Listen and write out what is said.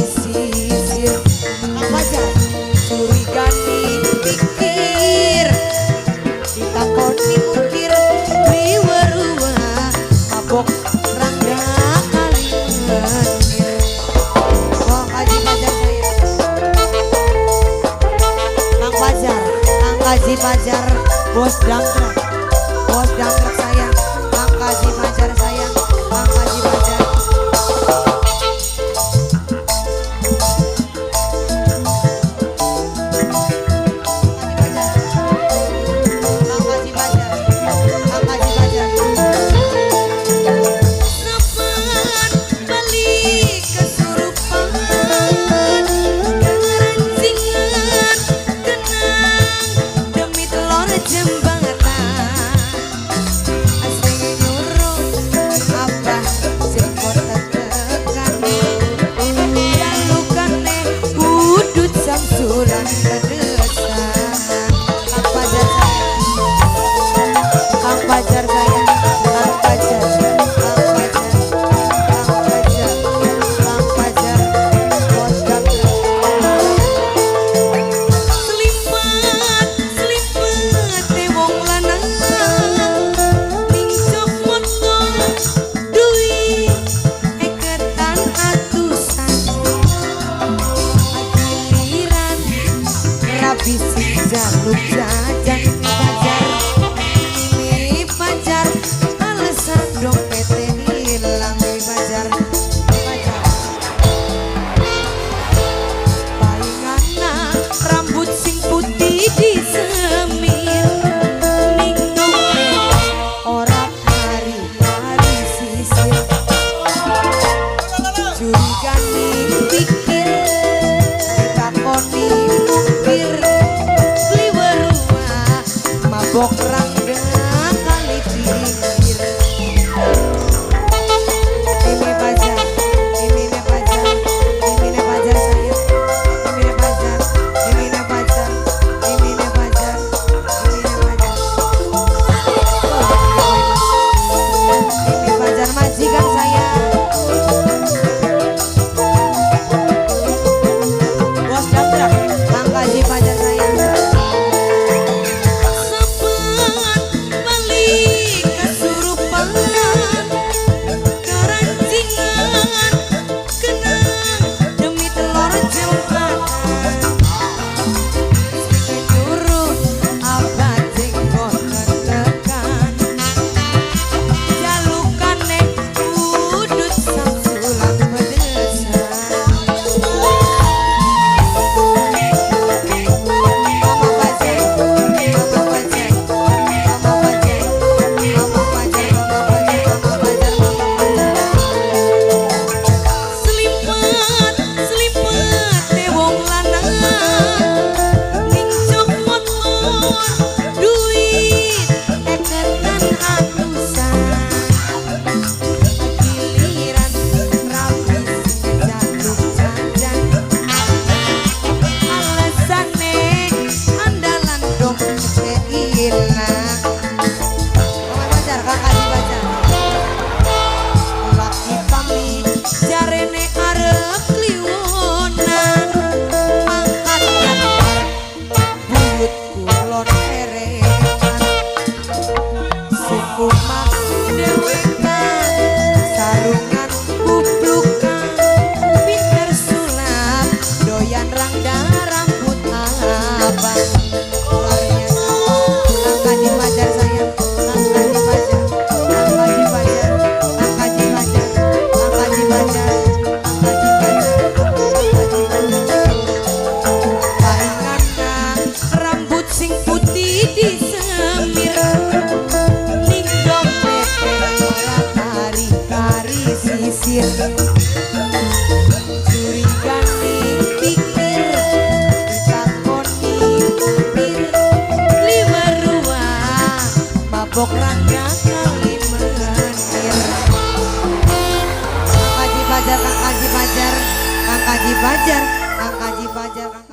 sisir. Kang Fajar curiga dipikir ditakoni mukir liweruwa mabok rangga kali menir. Kang Kaji Fajar saya Kang Fajar, Kang Kaji Fajar bos dangdut saya Kang Kaji Fajar saya Kang Kaji Fajar. Bisik jaluk jajan Fajar ini Fajar alasan dompetnya hilang Fajar. Palinganna rambut sing putih disemir ning dompet ora hari-hari sisir. Curiga dipikir ditakoni mukir mabok rangga kali pinggir. Ini Fajar, ini Fajar, ini Fajar saya, ini Fajar, ini Fajar, ini Fajar, ini Fajar. Ini Fajar majikan saya. Bos daprak, Kang Kaji Fajar saya. Curiga dipikir ditakoni mukir liweruwa mabok rangga kali menir. Kang Kaji Fajar, Kang Kaji Fajar, Kang Kaji Fajar, Kang Kaji Fajar.